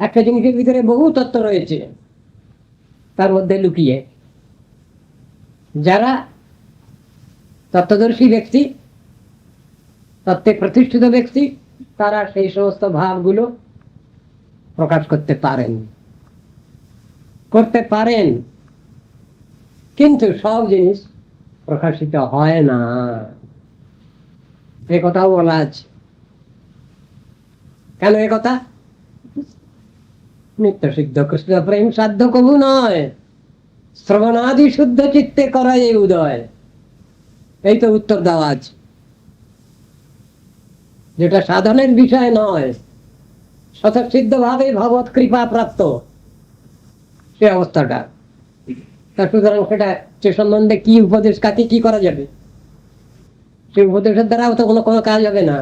একটা জিনিসের ভিতরে বহু তত্ত্ব রয়েছে, তার মধ্যে লুকিয়ে। যারা তত্ত্বদর্শী ব্যক্তি, তত্ত্বে প্রতিষ্ঠিত ব্যক্তি, তারা সেই সমস্ত ভাবগুলো প্রকাশ করতে পারেন, কিন্তু সব জিনিস প্রকাশিত হয় না, এ কথাও বলা আছে। কেন এ কথা? নিত্য সিদ্ধ কৃষ্ণ প্রেম সাধ্য কবু নয়, শ্রবণাদি শুদ্ধ চিত্তে করা এই উদয়। এই তো উত্তর দেওয়া আছে। যেটা সাধনের বিষয় নয়, স্বতঃসিদ্ধ ভাবে ভগবত কৃপা প্রাপ্ত সে অবস্থাটা, তা সুতরাং সেটা সে সম্বন্ধে কি উপদেশ, কাকে কি করা যাবে? সে উপদেশের দ্বারাও তো কোনো কাজ হবে না।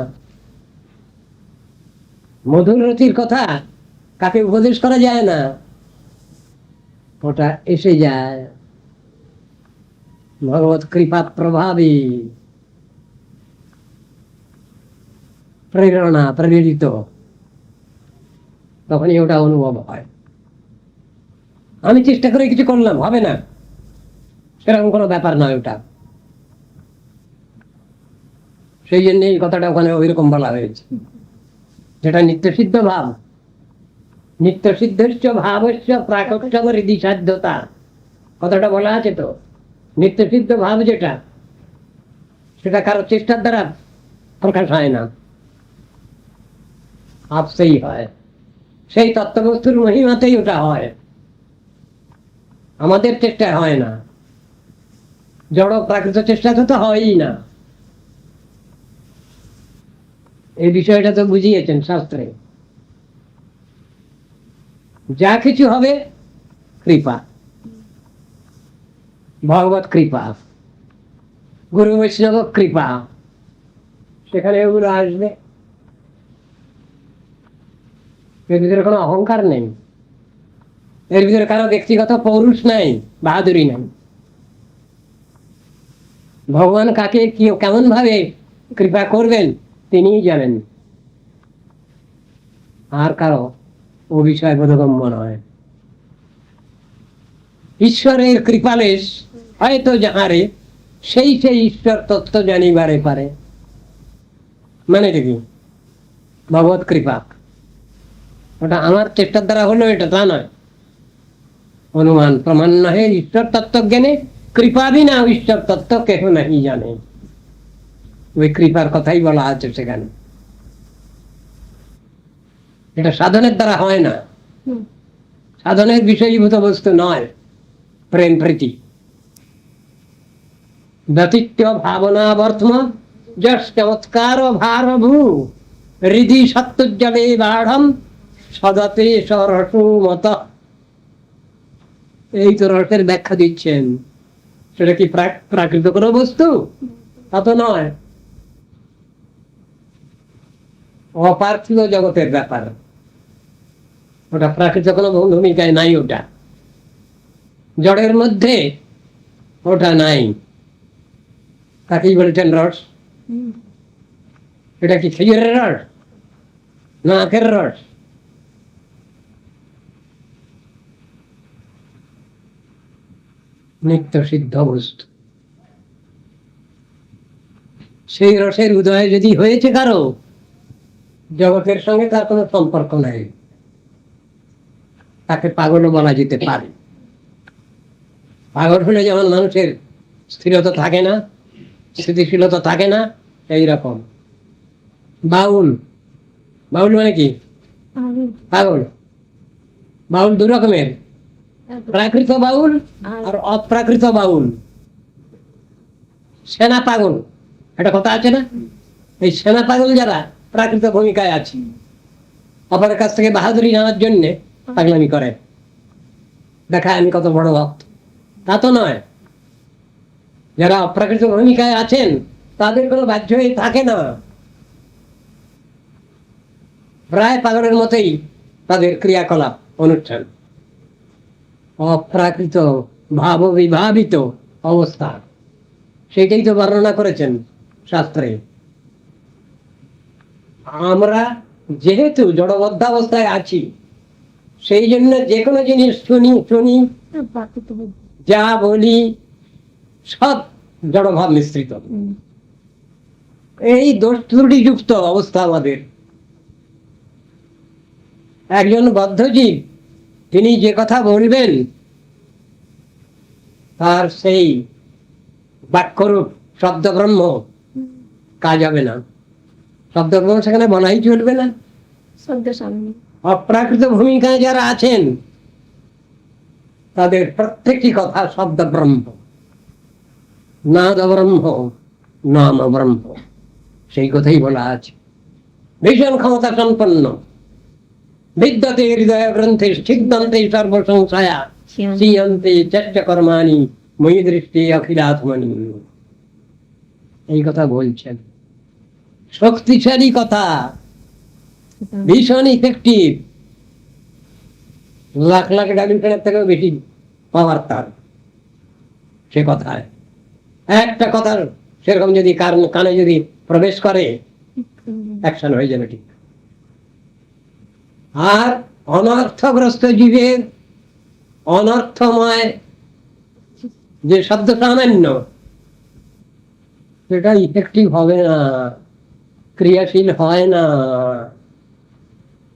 মধুর রতির কথা কাকে উপদেশ করা যায় না, ওটা এসে যায় ভগবত কৃপা প্রভাবী, প্রেরণা, প্রেরিত, তখনই ওটা অনুভব হয়। আমি চেষ্টা করে কিছু করলাম, হবে না, সেরকম কোনো ব্যাপার নয় ওটা। সেই জন্য এই কথাটা ওখানে ওইরকম বলা হয়েছে। যেটা নিত্যসিদ্ধ ভাব, নিত্যসিদ্ধস্য ভাবস্য প্রাকস্য হৃদি সাধ্যতা, কথাটা বলা আছে তো। নিত্যসিদ্ধ ভাব যেটা, সেটা কারো চেষ্টার দ্বারা প্রকাশ হয় না, আপসেই হয়। সেই তত্ত্ববস্তুর মহিমাতেই ওটা হয়, আমাদের চেষ্টায় হয় না, জড় প্রাকৃত চেষ্টা তো হয়ই না। এই বিষয়টা তো বুঝিয়েছেন শাস্ত্রে। যা কিছু হবে কৃপা, ভগবত কৃপা, গুরু বৈষ্ণব কৃপা, সেখানে এগুলো আসবে। এর ভিতরে কোনো অহংকার নেই, এর ভিতরে কারো ব্যক্তিগত পৌরুষ নাই, বাহাদুরি নাই। ভগবান কাকে কেমন ভাবে কৃপা করবেন তিনিই জানেন, আর কারো ও বিষয় বোধগম্য নয়। ঈশ্বরের কৃপালেশ হয়তো যাহারে, সেই ঈশ্বর তত্ত্ব জানিবারে পারে। মানে কি ভগবত কৃপা, ওটা আমার চেষ্টার দ্বারা হলো এটা তা নয়, অনুমান প্রমাণ নহে ঈশ্বর তত্ত্ব জ্ঞানে, কৃপা বিনা ঈশ্বর তত্ত্ব কেহ নাহি জানে। ওই কৃপার কথাই বলা আছে সেখানে। এটা সাধনের দ্বারা হয় না, সাধনের বিষয়ীভূত বস্তু নয় প্রেম প্রীতি। ব্যতীত্য ভাবনা বর্তমান যশ চমৎকার ভার ভূ, হৃদি সত্যজ্জলে বাঢ়ম সদাতে সরসু মত। এই তো রসের ব্যাখ্যা দিচ্ছেন। সেটা কি প্রাকৃত কোনো বস্তু? তা তো নয়, অপার্থিব জগতের ব্যাপার। ওটা প্রাকৃত কোনো ভূমিকায় নাই, ওটা জড়ের মধ্যে ওটা নাই। তাকেই বলেছেন রস। এটা কি খেজুরের রস না আখের রস? নিত্য সিদ্ধ বস্তু, সেই রসের উদয় যদি হয়েছে কারো, জগতের সঙ্গে তার কোনো সম্পর্ক নাই, তাকে পাগলও বলা যেতে পারে। পাগল হলে যেমন মানুষের স্থিরতা থাকে না, স্থিতিশীলতা থাকে না, এইরকম বাউল। বাউল মানে কি? পাগল। বাউল দু রকমের, প্রাকৃত বাউল আর অপ্রাকৃত বাউল। সেনা পাগল একটা কথা আছে না? এই সেনা পাগল যারা প্রাকৃত ভূমিকায় আছে, অপরের কাছ থেকে বাহাদুরি নেওয়ার জন্য পাগলামি করে, দেখায় আমি কত বড় ভক্ত। তা তো নয়। যারা অপ্রাকৃত ভূমিকায় আছেন তাদের কোনো বাধ্য হয়ে থাকে না, প্রায় পাগলের মতোই তাদের ক্রিয়াকলাপ অনুষ্ঠান। অপ্রাকৃত ভাব বিভাবিত অবস্থা, সেটাই তো বর্ণনা করেছেন শাস্ত্রে। আমরা যেহেতু জড়বদ্ধ অবস্থায় আছি, সেই জন্য যে কোনো জিনিস শুনি যা বলি সব জড়ভাব মিশ্রিত। এই দোষ ত্রুটিযুক্ত অবস্থা আমাদের। একজন বদ্ধজীব তিনি যে কথা বলবেন তার সেই বাক্যরূপ শব্দব্রহ্ম কাজ হবে না। শব্দব্রহ্ম সেখানে বলাই চলবে না। অপ্রাকৃত ভূমিকায় যারা আছেন তাদের প্রত্যেকটি কথা শব্দব্রহ্ম, নাদ ব্রহ্ম, নাম ব্রহ্ম, সেই কথাই বলা আছে। ভীষণ ক্ষমতা সম্পন্ন, বিদ্যতে হৃদয় গ্রন্থে ছিদ্যন্তে সর্বসংশয়া শ্রিয়ন্তে চর্যকর্মাণি ময়ি দৃষ্টি অখিলাত্মনি। এই কথা বলছেন, শক্তিশালী কথা, ভীষণ ইফেক্টিভ। লাখ লাখ ডালিটার থেকেও বেশি পাওয়ার তার সে কথায়। একটা কথার সেরকম যদি কানে যদি প্রবেশ করে অ্যাকশন হয়ে যাবে ঠিক। আর অনর্থগ্রস্ত জীবের অনর্থময় যে শব্দ সামান্য, সেটা ইফেক্টিভ হবে না, ক্রিয়াশীল হয় না।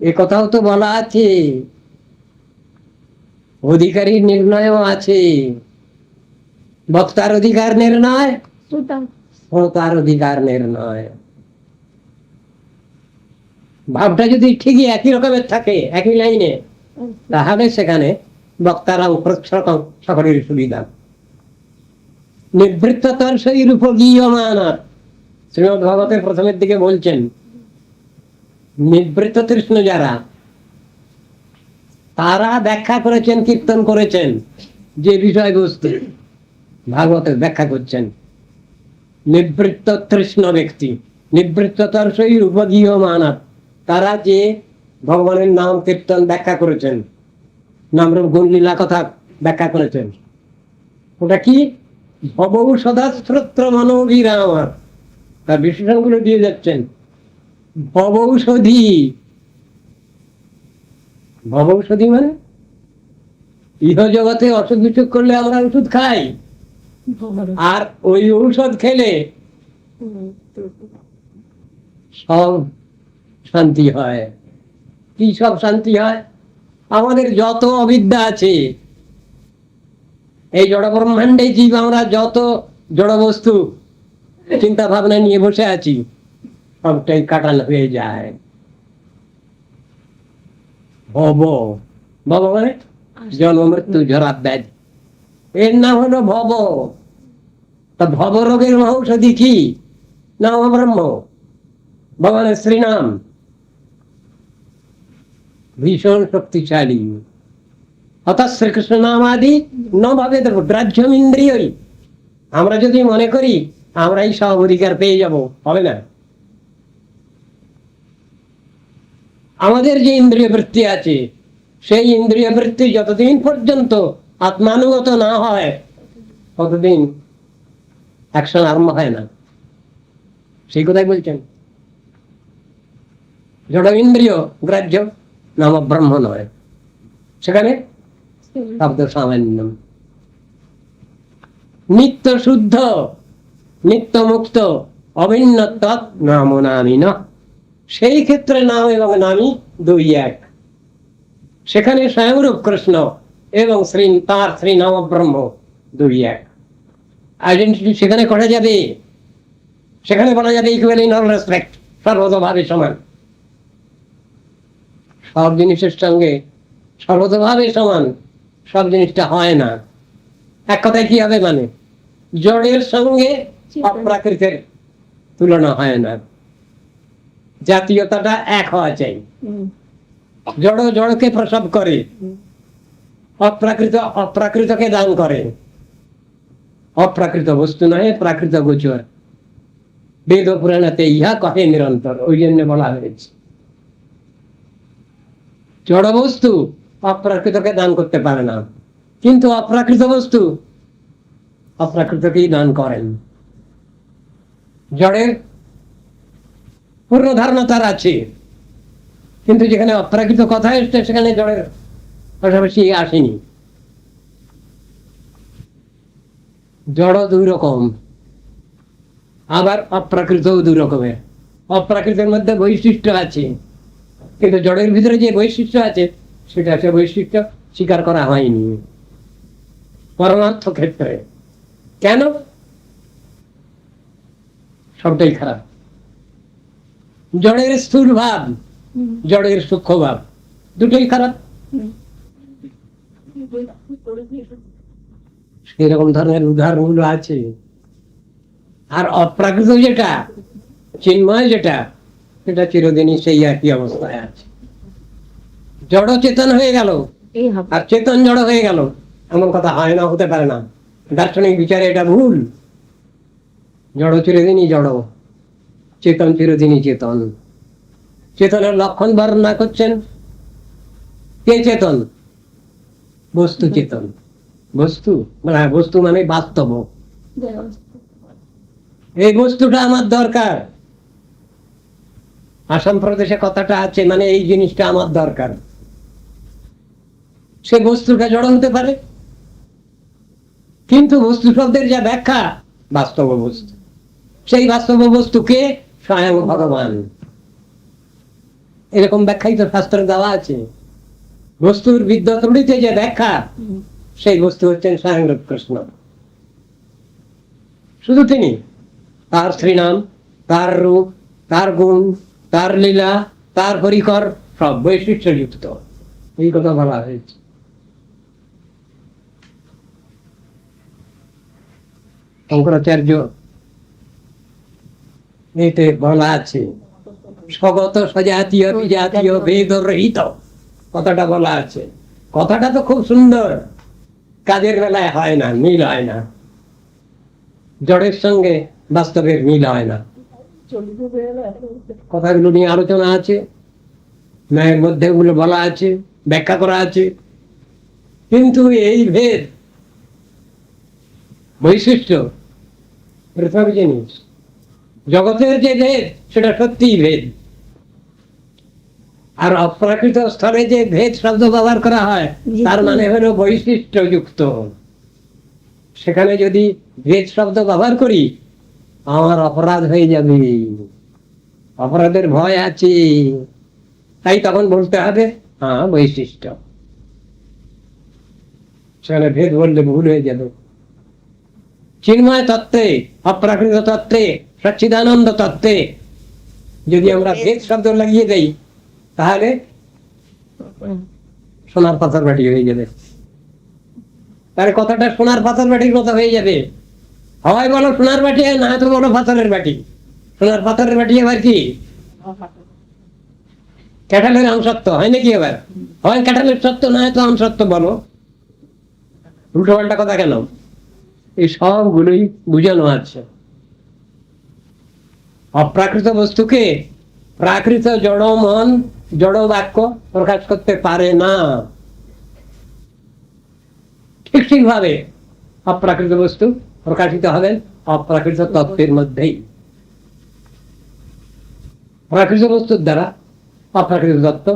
এ কথাও তো বলা আছে, অধিকারীর নির্ণয়ও আছে। বক্তার অধিকার নির্ণয়, শ্রোতার অধিকার নির্ণয়। ভাবটা যদি ঠিকই একই রকমের থাকে, একই লাইনে, তাহলে সেখানে বক্তারা সকলের সুবিধা। নিবৃত্ততার সেই রূপগীয়মান, শ্রীমদ্ ভাগবতের প্রথমের দিকে বলছেন, নিবৃত্ত তৃষ্ণ যারা, তারা ব্যাখ্যা করেছেন, কীর্তন করেছেন যে বিষয়বস্তু, ভাগবতের ব্যাখ্যা করছেন। নিবৃত্ত তৃষ্ণ ব্যক্তি, নিবৃত্ততার সেই রূপগীয়মান, তারা যে ভগবানের নাম কীর্তন ব্যাখ্যা করেছেন, নামরূপ গুণ লীলা কথা ব্যাখ্যা করেছেন, ওটা কি ভবৌ সদা শ্রোত্র মনোবিরাম, তার বিশেষণগুলো দিয়ে যাচ্ছেন। ভবৌষধি, ভবৌষধি মানে ইহ জগতে অসুখ বিসুখ করলে আমরা ওষুধ খাই, আর ওই ঔষধ খেলে সব শান্তি হয়। কি সব শান্তি হয়? আমাদের যত অবিদ্যা আছে, এই জড় ব্রহ্মাণ্ডে জীব আমরা যত জড় বস্তু চিন্তা ভাবনা নিয়ে বসে আছি, সবটাই কাটানো হয়ে যায়। ভব, ভব মানে জন্ম মৃত্যু জরা ব্যাধি, এর নাম হলো ভব। তা ভব রোগের ঔষধি কি? নাম ব্রহ্ম, ভগবানের শ্রীনাম, ভীষণ শক্তিশালী। অর্থাৎ শ্রীকৃষ্ণ নাম আদি ন ভাবে গ্রাহ্যম ইন্দ্রিয়। আমরা যদি মনে করি আমরাই সব অধিকার পেয়ে যাব, হবে না। আমাদের যে ইন্দ্রিয় বৃত্তি আছে, সেই ইন্দ্রিয় বৃত্তি যতদিন পর্যন্ত আত্মানুগত না হয় ততদিন অ্যাকশন আরম্ভ হয় না। সেই কথাই বলছেন, জড় ইন্দ্রিয় গ্রাহ্য নাম ব্রহ্ম নয়, সেখানে শব্দ সামান্য। নিত্য শুদ্ধ, নিত্য মুক্ত, অভিন্ন তৎ নাম নামী ন, সেই ক্ষেত্রে নাম এবং নামী দুই এক। সেখানে স্বয়ংরূপ কৃষ্ণ এবং তার শ্রী নাম ব্রহ্ম দুই এক। আইডেন্টিটি সেখানে করা যাবে, সেখানে বলা যাবে ইকুয়াল ইন অল রেসপেক্ট, সর্বতভাবে সমান। সব জিনিসের সঙ্গে সর্বতভাবে সমান সব জিনিসটা হয় না। এক কথায় কি হবে, মানে জড়ের সঙ্গে অপ্রাকৃতের তুলনা হয় না। জাতীয়তাটা এক হওয়া চাই। জড় জড়কে প্রসব করে, অপ্রাকৃত অপ্রাকৃতকে দান করে। অপ্রাকৃত বস্তু নয়, প্রাকৃত গোচর। বেদ পুরাণাতে ইহা কহে নিরন্তর, ওই জন্য বলা হয়েছে জড় বস্তু অপ্রাকৃতকে দান করতে পারে না, কিন্তু অপ্রাকৃত বস্তু অপ্রাকৃতকেই দান করেন। জড়ের পূর্ণ ধারণা তার আছে, কিন্তু যেখানে অপ্রাকৃত কথা এসছে সেখানে জড়ের পাশাপাশি আসেনি। জড় দুই রকম, আবার অপ্রাকৃতও দুই রকমের। অপ্রাকৃতের মধ্যে বৈশিষ্ট্য আছে, কিন্তু জড়ের ভিতরে যে বৈশিষ্ট্য আছে সেটা সে বৈশিষ্ট্য স্বীকার করা হয়নি পরমার্থ ক্ষেত্রে। কেন? সবটাই খারাপ। জড়ের স্থূল ভাব, জড়ের সূক্ষ্ম ভাব, দুটোই খারাপ। সেরকম ধরনের উদাহরণগুলো আছে। আর অপ্রাকৃত যেটা, চিন্ময় যেটা, সেটা চিরদিনই সেই একই অবস্থায় আছে। জড় চেতন হয়ে গেল আর চেতন জড় হয়ে গেল, এমন কথা হয় না, হতে পারে না। দার্শনিক বিচারে এটা ভুল। জড় চিরদিনই জড়, চেতন চিরদিনই চেতন। চেতনের লক্ষণ বর্ণনা করছেন কে? চেতন, বস্তু চেতন। বস্তু মানে বস্তু মানে বাস্তব। এই বস্তুটা আমার দরকার। আসাম প্রদেশে কথাটা আছে, মানে এই জিনিসটা আমার দরকার। সে বস্তুটা জড় হতে পারে, কিন্তু বস্তু শব্দের যা ব্যাখ্যা, বাস্তব বস্তু। সেই বাস্তব বস্তুকে স্বয়ং ভগবান, এরকম ব্যাখ্যাই তো শাস্ত্রে দেওয়া আছে। বস্তুর বিদ্যা যে ব্যাখ্যা, সেই বস্তু হচ্ছেন স্বয়ং কৃষ্ণ। শুধু তিনি, তার শ্রীনাম, তার রূপ, তার গুণ, তার লীলা, তার পরিকর সব বৈশিষ্ট্য যুক্ত, এই কথা বলা হয়েছে। শঙ্করাচার্য এতে বলা আছে, স্বগত সজাতীয় বিজাতীয় ভেদ রহিত, কথাটা বলা আছে। কথাটা তো খুব সুন্দর, কাজের বেলায় হয় না, মিল হয় না। জড়ের সঙ্গে বাস্তবের মিল হয় না। কথাগুলো নিয়ে আলোচনা আছে, ন্যায়ের মধ্যে ওগুলো বলা আছে, ব্যাখ্যা করা আছে। কিন্তু এই ভেদ বৈশিষ্ট্য পৃথক জিনিস। জগতের যে ভেদ সেটা সত্যিই ভেদ। আর অপ্রাকৃত স্তরে যে ভেদ শব্দ ব্যবহার করা হয়, তার মানে হলো বৈশিষ্ট্য যুক্ত। সেখানে যদি ভেদ শব্দ ব্যবহার করি, আমার অপরাধ হয়ে যাবে, অপরাধের ভয় আছে। তাই তখন বলতে হবে হ্যাঁ বৈশিষ্ট্য। সেখানে ভেদ বললে ভুল হয়ে যাবে। চিন্ময় তত্ত্বে, অপ্রাকৃত তত্ত্বে, সচ্চিদানন্দ তত্ত্বে যদি আমরা ভেদ শব্দ লাগিয়ে দেই, তাহলে সোনার পাথর বাটি হয়ে যাবে। তার কথাটা সোনার পাথর বাটির মতো হয়ে যাবে। হয় বলো সোনার বাটি, না তো বলো পাথরের বাটি। সোনার পাথরের বাটি আবার কি? ক্যাটালের আমসত্ব হয় নাকি? আবার হয় ক্যাটালের সত্য, না তো আমসত্ব বলো। উল্টো পাল্টা কথা কেন? এই সবগুলোই বুঝানো আছে। অপ্রাকৃত বস্তুকে প্রাকৃত জড় মন, জড় বাক্য প্রকাশ করতে পারে না। ঠিক ঠিকভাবে অপ্রাকৃত বস্তু প্রকাশিত হবে অপ্রাকৃত তত্ত্বের মধ্যেই। প্রাকৃত বস্তুর দ্বারা অপ্রাকৃত তত্ত্ব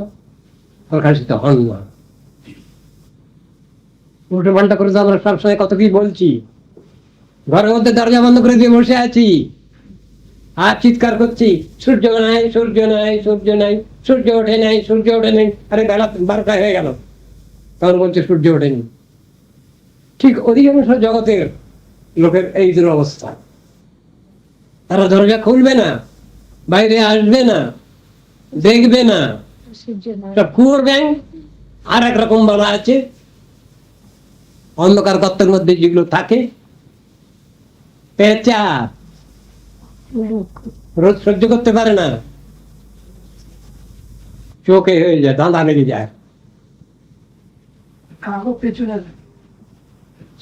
প্রকাশিত হন না। উল্টো পাল্টা করে তো আমরা সবসময় কত কি বলছি। ঘরের মধ্যে দরজা বন্ধ করে দিয়ে বসে আছি আর চিৎকার করছি, সূর্য নাই, সূর্য নাই, সূর্য নাই, সূর্য ওঠে নাই, সূর্য ওঠে নাই। আরে বেলা 12টা হয়ে গেল, তখন বলছে সূর্য ওঠেনি। ঠিক অধিকাংশ জগতের লোকের এই দুরবস্থা। তারা দরজা খুলবে না, বাইরে আসবে না, দেখবে না, সব কুয়োর ব্যাং। আর একরকম বলা আছে, অন্ধকার গর্তের মধ্যে যেগুলো থাকে, পেঁচা, রোদ সহ্য করতে পারে না, চোখে হয়ে যায়, দাঁড়া লেগে যায়।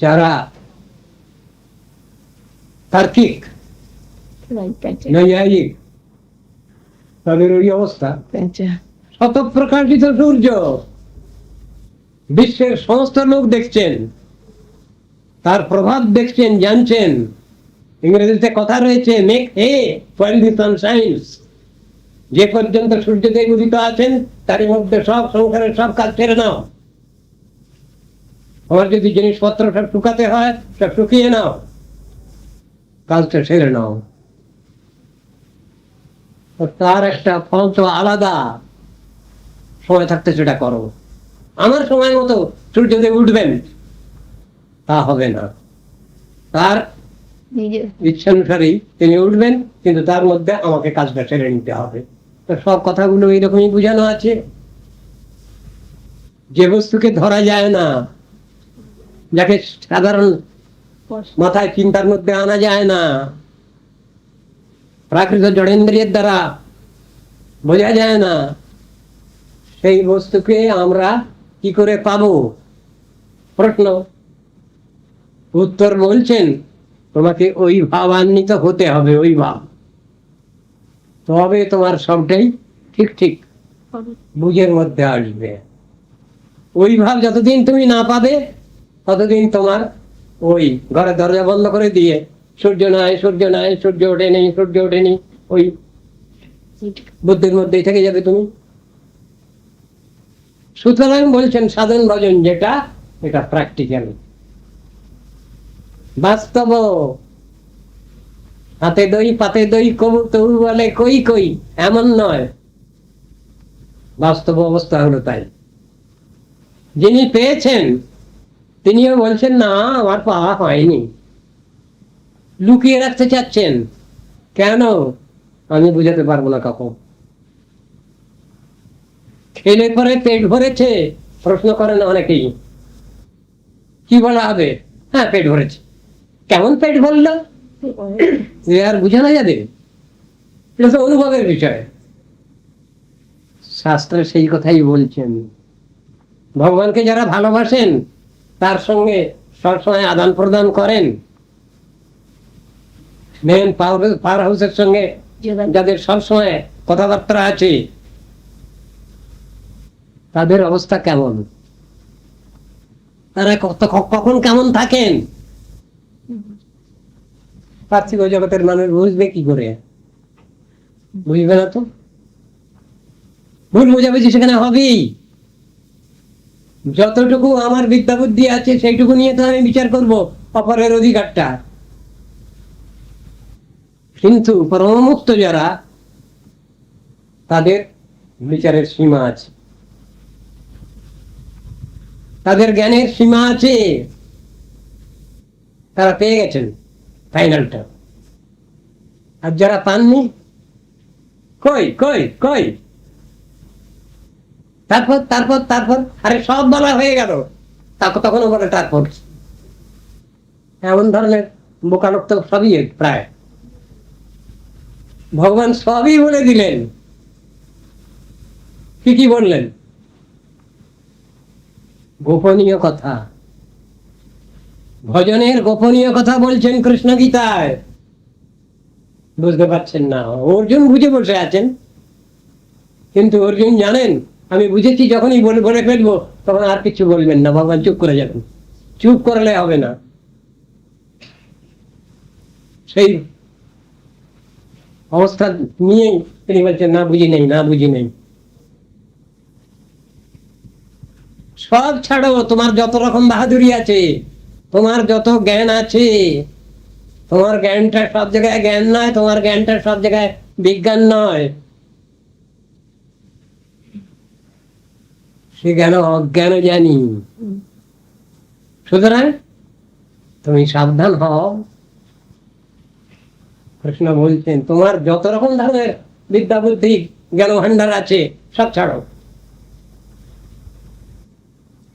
যারা তার্কিক, নৈয়ায়িক, তাদের ওই অবস্থা। শত প্রকাশিত সূর্য বিশ্বের সমস্ত লোক দেখছেন, তার প্রভাব দেখছেন, জানছেন। ইংরেজিতে কথা রয়েছে, মেক হে হোয়াইল দি সান শাইনস। যে পর্যন্ত সূর্যদেব উদিত আছেন, তার মধ্যে সব সংসারের সব কাজ ছেড়ে নাও। আমার যদি জিনিসপত্র সব শুকাতে হয় সব শুকিয়ে নাও, কাজটা সেরে নাও। তার একটা ফল তো আলাদা, সময় থাকতে সেটা করো। আমার সময় মতো সূর্যদেব উঠবেন তা হবে না, তার ইচ্ছানুসারেই তিনি উঠবেন, কিন্তু তার মধ্যে আমাকে কাজটা সেরে নিতে হবে। তো সব কথাগুলো এইরকমই বোঝানো আছে। যে বস্তুকে ধরা যায় না, যাকে সাধারণ মাথায় চিন্তার মধ্যে আনা যায় না, প্রাকৃত জড়েন্দ্রিয়ের দ্বারা বোঝা যায় না, সেই বস্তুকে আমরা কি করে পাবো? প্রশ্ন। উত্তর বলছেন, তোমাকে ওই ভাবান্বিত হতে হবে, ওই ভাব, তবে তোমার সবটাই ঠিক ঠিক বুঝের মধ্যে আসবে। ওই ভাব যতদিন তুমি না পাবে ততদিন তোমার ওই ঘরে দরজা বন্ধ করে দিয়ে সূর্য নাই, সূর্য নাই, সূর্য ওঠেনি, সূর্য ওঠেনি, ওই বুদ্ধির মধ্যেই থেকে যাবে তুমি। সুতরাং বলছেন সাধন ভজন যেটা, এটা প্র্যাকটিক্যাল, বাস্তব। হাতে দই পাতে দই কবু তবু বলে কই কই, এমন নয়, বাস্তব অবস্থা হলো তাই। যিনি পেয়েছেন তিনিও বলছেন না আমার পাওয়া হয়নি, লুকিয়ে রাখতে চাচ্ছেন। কেন? আমি বুঝাতে পারবো না কখন। খেলে পরে পেট ভরেছে, প্রশ্ন করেন অনেকেই, কি বলা হবে? হ্যাঁ পেট ভরেছে। কেমন পেট ভরলো আর বুঝানো যাবে? এটা তো অনুভবের বিষয়। শাস্ত্র সেই কথাই বলছেন। ভগবানকে যারা ভালোবাসেন তার সঙ্গে সবসময় আদান প্রদান করেন, মেন পাওয়ার হাউসের সঙ্গে যাদের সবসময় কথাবার্তা আছে, তাদের অবস্থা কেমন? তারা কখন কেমন থাকেন? পার্থিব জগতের মানুষ বুঝবে কি করে? বুঝবে না তো। ভুল বোঝাবুঝি সেখানে হবেই। যতটুকু আমার বিদ্যা বুদ্ধি আছে সেইটুকু নিয়ে তো আমি বিচার করব, অপরের অধিকারটা। কিন্তু পরমমুক্ত যারা, তাদের বিচারের সীমা আছে, তাদের জ্ঞানের সীমা আছে, তারা পেয়ে গেছেন ফাইনালটা। আর যারা পাননি, কই কই কই, তারপর তারপর তারপর আরে সব বলা হয়ে গেল, তখনও বলে তারপর। এমন ধরনের বোকালোক তো সবই প্রায়। ভগবান সবই বলে দিলেন। কি কি বললেন? গোপনীয় কথা, ভজনের গোপনীয় কথা বলছেন কৃষ্ণ গীতায়। বুঝতে পারছেন না? অর্জুন বুঝে বসে আছেন, কিন্তু অর্জুন জানেন আমি বুঝেছি, যখনই বলে ফেলবো তখন আর কিছু বলবেন না, ভগবান চুপ করে যাবেন। চুপ করলে হবে না। সেই অবস্থা নিয়েই তিনি বলছেন না বুঝি নেই, না বুঝি নেই। সব ছাড়ো, তোমার যত রকম বাহাদুরি আছে, তোমার যত জ্ঞান আছে, তোমার জ্ঞানটা সব জায়গায় জ্ঞান নয়, তোমার জ্ঞানটা সব জায়গায় বিজ্ঞান নয়। সে জ্ঞান অজ্ঞান জানি। সুতরাং তুমি সাবধান হও। কৃষ্ণ বলছেন তোমার যত রকম ধরনের বিদ্যা বুদ্ধি জ্ঞান ভান্ডার আছে সব ছাড়ো,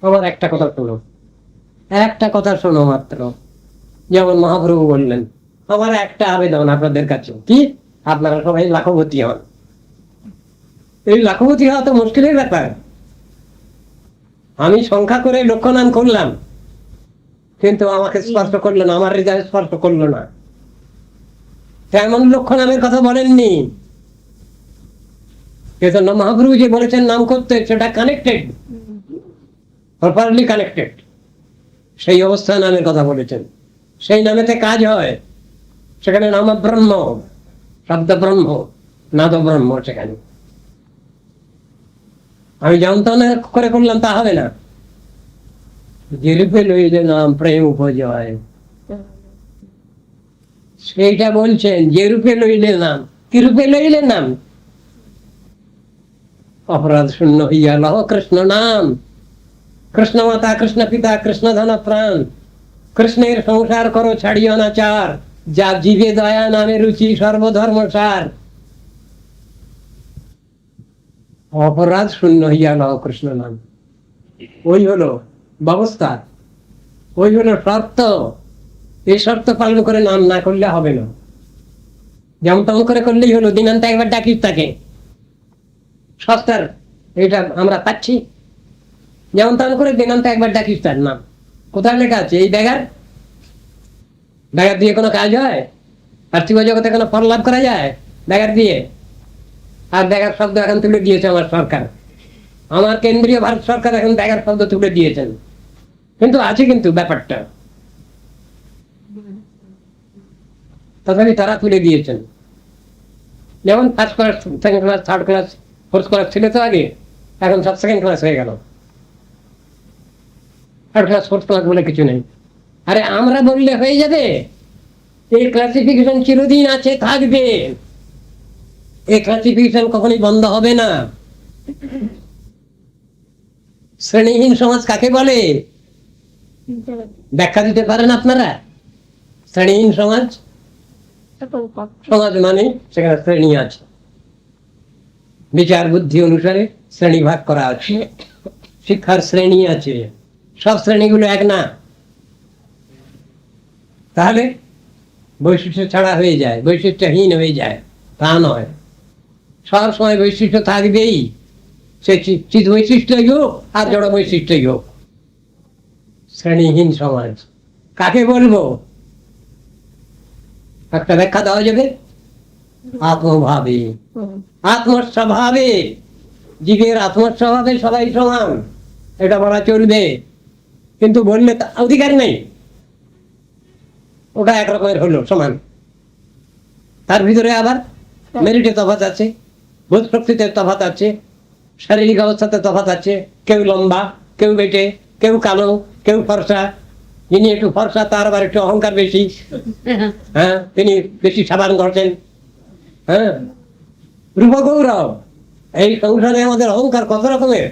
আমার একটা কথা শোনো, একটা কথা শোনো মাত্র। যেমন মহাপ্রভু বললেন, আমার একটা আবেদন আপনাদের কাছে, কি? আপনারা সবাই লাখপতি হন। এই লাখপতি হওয়া তো মুশকিলের ব্যাপার। আমি সংখ্যা করে লক্ষ নাম করলাম, কিন্তু আমাকে স্পর্শ করলো না, আমার হৃদয় স্পর্শ করলো না। তেমন লক্ষ নামের কথা বলেননি। চৈতন্য মহাপ্রভু যে বলেছেন নাম করতে, সেটা কানেক্টেড, প্রপারলি কানেক্টেড। সেই অবস্থায় নামের কথা বলেছেন, সেই নামেতে কাজ হয়। সেখানে নাম ব্রহ্ম, শব্দ ব্রহ্ম, নাদ ব্রহ্ম। সেখানে আমি যন্ত্রণা করে করলাম তা হবে না। যেরূপে লইলে নাম প্রেম উপজয়, সেইটা বলছেন। যেরূপে লইলে নাম, কি রূপে লইলে নাম? অপরাধ শূন্য হইয়া লহ কৃষ্ণ নাম। কৃষ্ণ মাতা, কৃষ্ণ পিতা, কৃষ্ণ ধন প্রাণ। কৃষ্ণের সংসার করো ছাড়িও না চার, যা জীবে দয়া নামে রুচি সর্বধর্ম সার। অপরাধ শূন্য হইয়া লহ কৃষ্ণ নাম, ওই হলো ব্যবস্থা, ওই হলো শর্ত। এই শর্ত পালন করে নাম না করলে হবে না। যেমন তেমন করে করলেই হলো, দিনান্তে একবার ডাকিস তাকে সস্তার, এটা আমরা পাচ্ছি। যেমন তেমন করে দিনান্তে একবার ডাকিস তার নাম। কোথায় লেখা আছে? এই ব্যাগার ব্যাগার দিয়ে কোনো কাজ হয়? পার্থিব জগতে কোনো ফল লাভ করা যায় ব্যাগার দিয়ে? আর ব্যাগার শব্দ এখন তুলে দিয়েছে আমার সরকার, আমার কেন্দ্রীয় ভারত সরকার এখন ব্যাগার শব্দ তুলে দিয়েছেন। কিন্তু আছে কিন্তু ব্যাপারটা, তথাপি তারা তুলে দিয়েছেন। যেমন first class, second class, third class, fourth class ছিল তো আগে, এখন সব সেকেন্ড ক্লাস হয়ে গেল। থার্ড ক্লাস, ফোর্থ ক্লাস বলে কিছু নেই। আরে আমরা বললে হয়ে যাবে? এই ক্লাসিফিকেশন চিরদিন আছে, থাকবে। এই ক্লাসিফিকেশন কখনই বন্ধ হবে না। শ্রেণীহীন সমাজ কাকে বলে ব্যাখ্যা দিতে পারেন আপনারা? শ্রেণীহীন সমাজ, সমাজ মানে সেখানে শ্রেণী আছে, বিচার বুদ্ধি অনুসারে শ্রেণী ভাগ করা আছে, শিক্ষার শ্রেণী আছে। সব শ্রেণীগুলো এক না, তাহলে বৈশিষ্ট্য ছাড়া হয়ে যায়, বৈশিষ্ট্যহীন হয়ে যায়। তা নয়, সব সময় বৈশিষ্ট্য থাকবেই। সে চিৎ বৈশিষ্ট্যই হোক আর জড় বৈশিষ্ট্যই হোক। শ্রেণীহীন সমাজ কাকে বলবো? একটা ব্যাখ্যা দেওয়া যাবে, আত্মভাবে, আত্মস্বভাবে। জীবের আত্মস্বভাবে সবাই সমান, এটা বলা চলবে। কিন্তু বললে অধিকার নেই, ওটা একরকমের হলো সমান। তার ভিতরে আবার মেরিটে তফাৎ আছে, বোধ শক্তিতে তফাৎ আছে, শারীরিক অবস্থাতে তফাৎ আছে। কেউ লম্বা, কেউ বেটে, কেউ কালো, কেউ ফর্সা। যিনি একটু ফর্সা তার আবার একটু অহংকার বেশি, হ্যাঁ, তিনি বেশি সাবান ঘটেন। হ্যাঁ, রূপ গৌরব। এই সংসারে আমাদের অহংকার কত রকমের,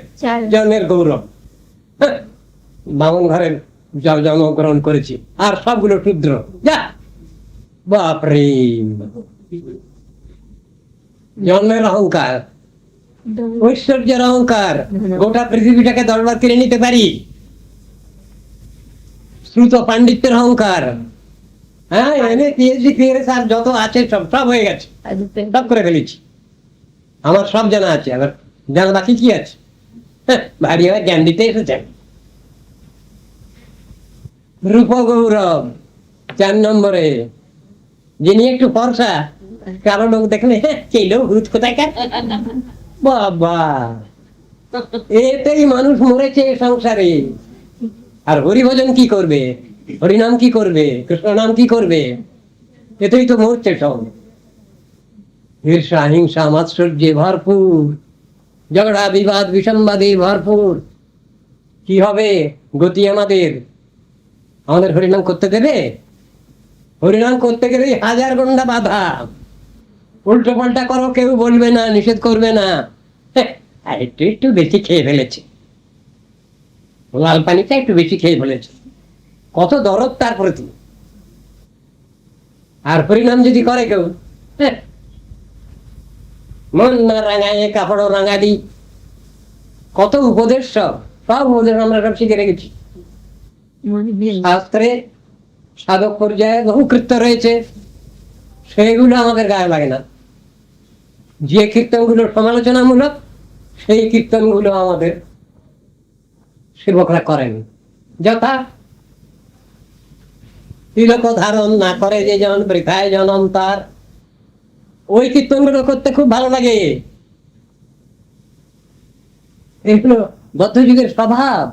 জন্মের গৌরব। বামন ঘরের জন্মগ্রহণ করেছি, আর সবগুলো ক্ষুদ্র। যা বাপরে, জন্মের অহংকার, ঐশ্বর্যের অহংকার। গোটা পৃথিবীটাকে দরবার কিনে নিতে পারি। শ্রুত পাণ্ডিত্যের অহংকার। হ্যাঁ, এনে পিএইচডি ক্লিয়ারেন্স আর যত আছে সব সব হয়ে গেছে, সব করে ফেলেছি। আমার সব জানা আছে, আবার জানা বাকি কি আছে? ভারী হয় জ্ঞান দিতে এসেছেন। রূপ গৌরব 4 নম্বরে। যিনি একটু ফর্সা, কারো লোক দেখলে চেলো ভূত কোথাকার, বাবা, এতেই মানুষ মরেছে সংসারে। আর হরিভজন কি করবে, হরিনাম কি করবে, কৃষ্ণ নাম কি করবে? এতেই তো মরছে সব। ঈর্ষা, হিংসা, মাৎসর্যে ভরপুর, ঝগড়া বিবাদ বিসম্বাদে ভরপুর। কি হবে গতি আমাদের? আমাদের হরিনাম করতে দেবে? হরিনাম করতে গেলে 1000 গন্ডা বাধা। উল্টো পাল্টা করো, কেউ বলবে না, নিষেধ করবে না। একটু একটু বেশি খেয়ে ফেলেছে, লাল পানিটা একটু বেশি খেয়ে ফেলেছে, কত দরদ তার প্রতি। আর হরিনাম যদি করে কেউ, মন না রাঙায় কাপড় রাঙা দি, কত উপদেশ। সব সব উপদেশ আমরা সব শিখে রেখেছি। শাস্ত্রে সাধক পর্যায়ে বহু কীর্তন রয়েছে, সেগুলো আমাদের গায়ে লাগে না। যে কীর্তনগুলো সমালোচনামূলক, সেই কীর্তনগুলো আমাদের সেবকরা করেন। যথা তিলক ধারণ না করে যে জন বৃথায় জনম তার, ওই কীর্তনগুলো করতে খুব ভালো লাগে। এগুলো বদ্ধযুগের স্বভাব,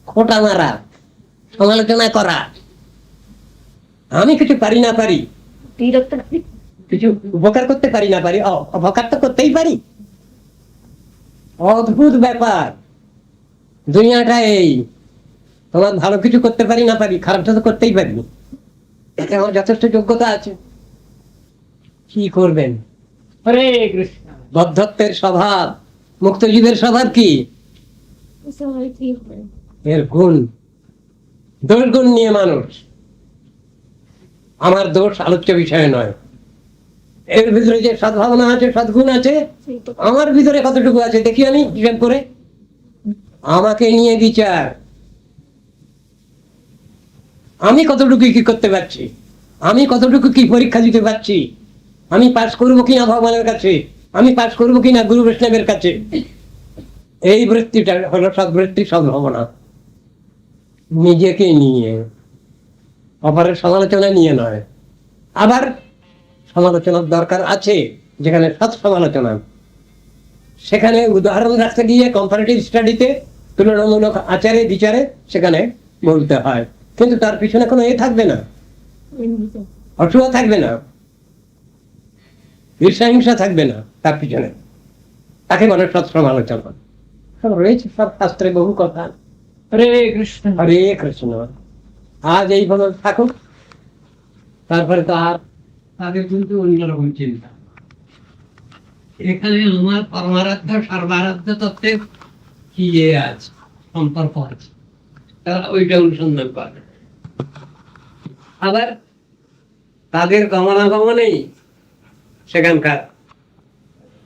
খোঁটা মারা, সমালোচনা করা। আমি কিছু পারি না পারি, কিছু উপকার করতে পারি না পারি, অপকার তো করতেই পারি। অদ্ভুত ব্যাপার দুনিয়াটা। এই তোমার ভালো কিছু করতে পারি না পারি, খারাপটা তো করতেই পারি, এতে আমার যথেষ্ট যোগ্যতা আছে। কি করবেন? হরে কৃষ্ণ। বদ্ধত্বের স্বভাব, মুক্তজীবের স্বভাব কি? এর গুণ, দোষ গুণ নিয়ে মানুষ। আমার দোষ আলোচ্য বিষয় নয়, এর ভিতরে যে সদ্ভাবনা আছে, সদ্গুণ আছে, আমার ভিতরে কতটুকু আছে দেখি আমি হিসাব করে। আমাকে নিয়ে বিচার, আমি কতটুকু কি করতে পারছি, আমি কতটুকু কি পরীক্ষা দিতে পারছি, আমি পাশ করবো কিনা ভগবানের কাছে, আমি পাশ করবো কিনা গুরু বৈষ্ণবের কাছে। এই বৃত্তিটা হলো সদ্বৃত্তি, সদ্ভাবনা। নিজেকে নিয়ে, অপরের সমালোচনা নিয়ে নয়। আবার সমালোচনার দরকার আছে, যেখানে সৎ সমালোচনা, সেখানে উদাহরণ রাখতে গিয়ে কম্পারেটিভ স্টাডিতে, তুলনামূলক আচারে বিচারে সেখানে বলতে হয়, কিন্তু তার পিছনে কোনো এ থাকবে না, অসুয়া থাকবে না, ঈর্ষা হিংসা থাকবে না তার পিছনে। তাকে বলে সৎ সমালোচনা। সব রয়েছে সব শাস্ত্রে বহু কথা। হরে কৃষ্ণ। হরে কৃষ্ণ। আজ এইভাবে থাকুক, তারপরে তো আর তাদের কিন্তু অন্যরকম চিন্তা। এখানে আমার পরমারাধ্য সর্বারাধ্য তত্ত্বের কি আছে, সম্পর্ক আছে, তারা ওইটা অনুসন্ধান করে। আবার তাদের গমনাগমনেই সেখানকার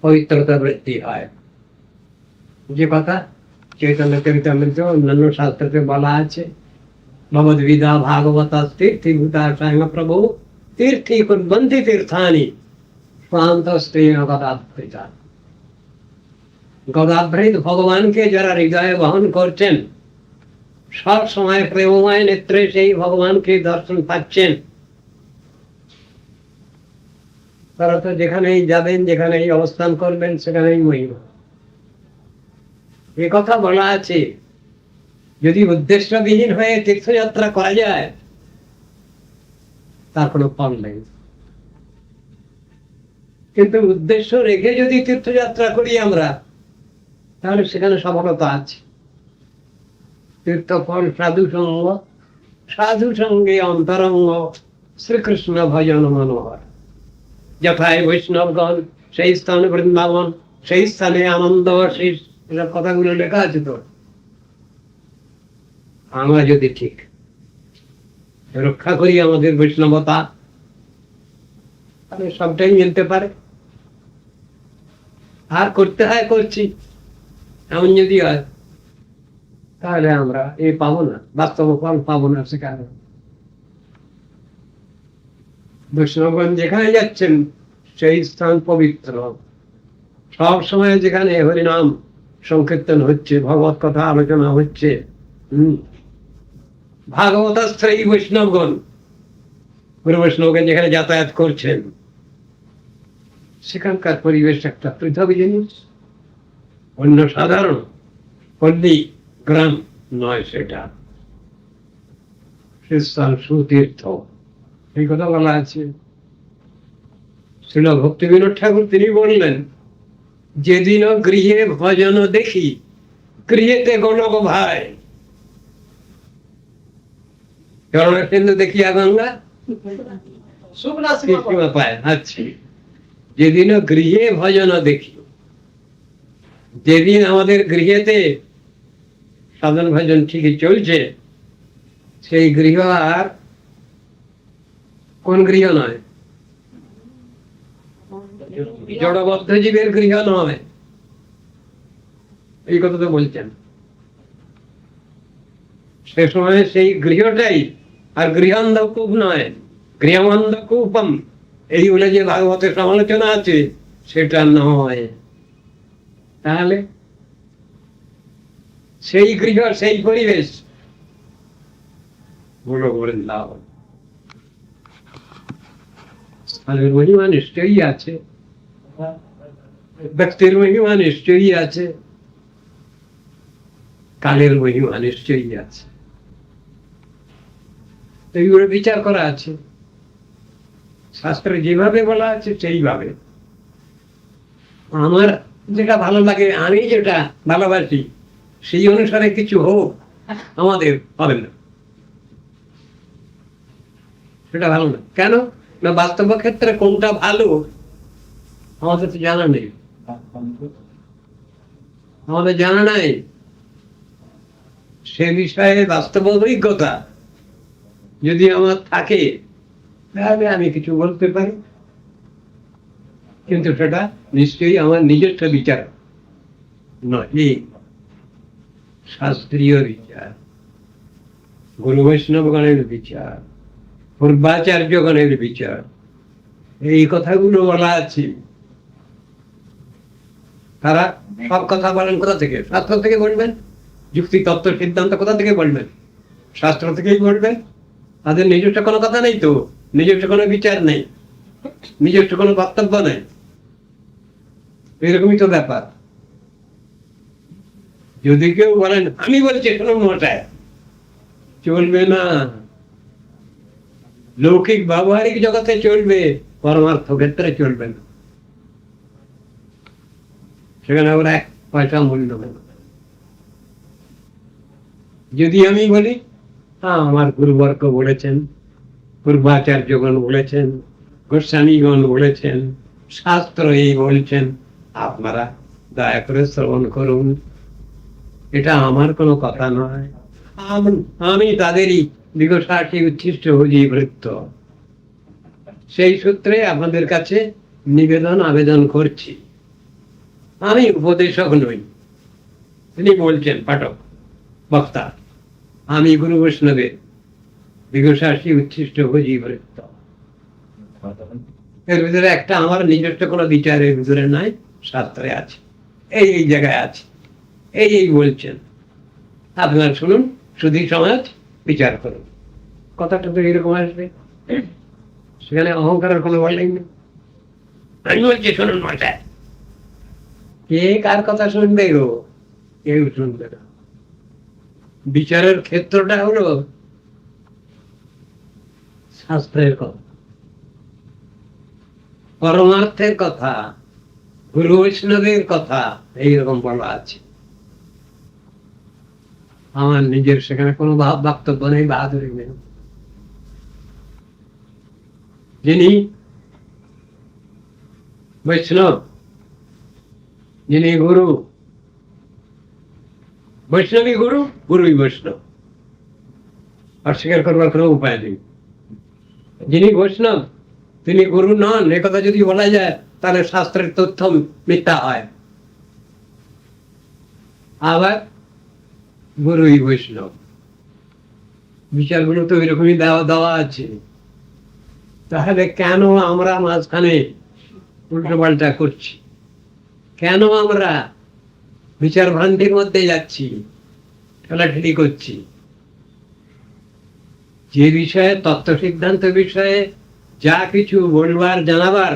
পবিত্রতা বৃদ্ধি হয়। যে কথা চৈতন্য চরিতামৃত অন্যান্য শাস্ত্রতে বলা আছে, ভগবদ্বিদা ভাগবত তীর্থীভূতা স্বয়ং প্রভু তীর্থী কুর্বন্তি তীর্থানি স্বান্তস্ত্রীণ গদাভৃতা। গদাভৃত ভগবানকে যারা হৃদয়ে বহন করছেন, সব সময় প্রেমময় নেত্রে সেই ভগবানকে দর্শন পাচ্ছেন, তারা তো যেখানেই যাবেন, যেখানেই অবস্থান করবেন, সেখানেই মহিমা। এ কথা বলা আছে, যদি উদ্দেশ্যবিহীন হয়ে তীর্থযাত্রা করা যায় তার কোনো ফল নেই, কিন্তু উদ্দেশ্য রেখে যদি তীর্থযাত্রা করি আমরা, তাহলে সেখানে সফলতা আছে। তীর্থফল সাধু সঙ্গ, সাধু সঙ্গে অন্তরঙ্গ শ্রীকৃষ্ণ ভজন মনোহর। যথায় বৈষ্ণবগণ সেই স্থানে বৃন্দাবন, সেই স্থানে আনন্দ শেষ, এসব কথাগুলো লেখা আছে। তো আমরা যদি ঠিক রক্ষা করি আমাদের বৈষ্ণবতা, তাহলে সবটাই মিলতে পারে। আর করতে হয় করছি, এমন যদি হয় তাহলে আমরা এই পাবো না, বাস্তব ফল পাবো না। সেখানে বৈষ্ণবগণ যেখানে যাচ্ছেন সেই স্থান পবিত্র। সব সময় যেখানে হরিনাম সংকীর্তন হচ্ছে, ভগবত কথা আলোচনা হচ্ছে, ভাগবতাশ্রয়ী বৈষ্ণবগণ গুরু বৈষ্ণবগণ যেখানে যাতায়াত করছেন, সেখানকার পরিবেশ একটা পৃথক জিনিস, অন্য সাধারণ পল্লী গ্রাম নয়, সেটা স্থান সুতীর্থ। এই কথা বলা আছে। শ্রীল ভক্তি বিনোদ ঠাকুর তিনি বললেন, যেদিন গৃহে ভজন দেখি, গৃহেতে গোলক ভাই। করোনা সিন্ধু দেখিয়া গঙ্গা সীমা পায়। আচ্ছা, যেদিন গৃহে ভজন দেখি, যেদিন আমাদের গৃহেতে সাধন ভজন ঠিকই চলছে, সেই গৃহ আর কোন গৃহ নয়, জড়বদ্ধ জীবের গৃহ নয়। এই কথা তো বলছেন। সে সময় সেই গৃহটাই, আর গৃহান্ধকূপ নয়, গৃহমন্ধকূপম, এই বলে যে ভাগবতের সমালোচনা আছে, সেটা নয়। তাহলে সেই গৃহ, সেই পরিবেশ বলো বলেন লাভ। মহিমা নিশ্চয়ই আছে, ব্যক্তির মহিমা নিশ্চয়ই আছে, কালের মহিমা নিশ্চয়ই আছে। এইগুলো বিচার করা আছে, শাস্ত্রে যেভাবে বলা আছে সেইভাবে। আমার যেটা ভালো লাগে, আমি যেটা ভালোবাসি, সেই অনুসারে কিছু হোক, আমাদের হবে না, সেটা ভালো না। কেন না, বাস্তব ক্ষেত্রে কোনটা ভালো আমাদের তো জানা নেই, আমাদের জানা নাই। সে বিষয়ে বাস্তব অভিজ্ঞতা যদি আমার থাকে তাহলে আমি কিছু বলতে পারি, কিন্তু সেটা নিশ্চয়ই আমার নিজস্ব বিচার নয়, এই শাস্ত্রীয় বিচার, গুরু বৈষ্ণবগণের বিচার, পূর্বাচার্যগণের বিচার, এই কথাগুলো বলা আছে। তারা সব কথা বলেন কোথা থেকে? শাস্ত্র থেকে বলবেন। যুক্তি তত্ত্ব সিদ্ধান্ত কোথা থেকে বলবেন? শাস্ত্র থেকেই বলবেন। তাদের নিজস্ব কোনো কথা নেই তো, নিজস্ব কোনো বিচার নেই, নিজস্ব কোনো বক্তব্য নেই, এরকমই তো ব্যাপার। যদি কেউ বলেন আমি বলছি শুনুন মশাই, চলবে না। লৌকিক ব্যবহারিক জগতে চলবে, পরমার্থ ক্ষেত্রে চলবে না, সেখানে ওরা এক পয়সা মূল্য দেবে। যদি আমি বলি হ্যাঁ আমার গুরুবর্গ বলেছেন, পূর্বাচার্যগণ বলেছেন, গোস্বামীগণ বলেছেন, শাস্ত্র এই বলছেন, আপনারা দয়া করে শ্রবণ করুন, এটা আমার কোনো কথা নয়, আমি তাদেরই বিগসাঠী উচ্ছিষ্ট জীবৃত্ত, সেই সূত্রে আপনাদের কাছে নিবেদন আবেদন করছি। আমি উপদেশক নই, তিনি বলছেন পাঠক বক্তা, আমি গুরু বৈষ্ণবের বিগসাঠী উচ্ছিষ্ট জীবৃত্ত। এর ভিতরে একটা আমার নিজস্ব কোনো বিচারের ভিতরে নাই, শাস্ত্রে আছে, এই এই জায়গায় আছে, এই এই বলছেন, আপনারা শুনুন, শুধু সমাজ বিচার করুন। কথাটা তো এরকম আসবে, সেখানে অহংকারের কোনো বলেন নেই। আমি বলছি শুনুন মশাই, কে কার কথা শুনবে গো? কেউ শুনবে না। বিচারের ক্ষেত্রটা হলো শাস্ত্রের কথা, পরমার্থের কথা, গুরু বৈষ্ণবের কথা, এইরকম বলা আছে। আমার নিজের সেখানে কোনো বক্তব্য নেই, বাহাদুরি নেই। যিনি বৈষ্ণব, যিনি গুরু, বৈষ্ণবী গুরু, গুরুই বৈষ্ণব, অস্বীকার করবার কোনো উপায় নেই। যিনি বৈষ্ণব তিনি গুরু নন, একথা যদি বলা যায় তাহলে শাস্ত্রের তথ্য মিথ্যা হয়। আবার গুরুই বৈষ্ণব, বিচারগুলো তো এরকমই দেওয়া দেওয়া আছে। তাহলে কেন আমরা মাঝখানে উল্টো পাল্টা করছি? কেন আমরা বিচার ভ্রান্তির মধ্যে যাচ্ছি, ঠেলাঠেলি করছি? যে বিষয়ে তত্ত্ব সিদ্ধান্ত বিষয়ে যা কিছু বলবার জানাবার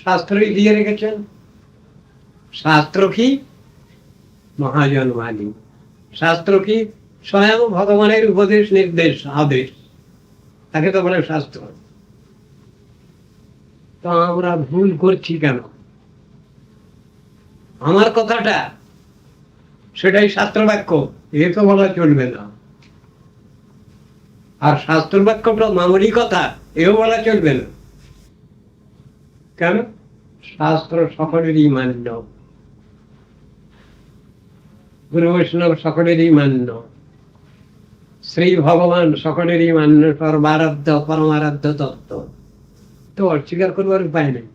শাস্ত্রই দিয়ে রেখেছেন। শাস্ত্র কি? মহাজন বাণী। শাস্ত্র কি? স্বয়ং ভগবানের উপদেশ, নির্দেশ, আদেশ, তাকে তো বলে শাস্ত্র। তো আমরা ভুল করছি কেন? আমার কথাটা সেটাই শাস্ত্র বাক্য, এ তো বলা চলবে না। আর শাস্ত্র বাক্যটা মামুলি কথা, এও বলা চলবে না। কেন? শাস্ত্র সকলেরই মান্য, গুরু বৈষ্ণব সকলেরই মান্য, শ্রী ভগবান সকলেরই মান্য, সর্বারাধ্য পরমারাধ্য তত্ত্ব, তো অস্বীকার করবার উপায় নেই।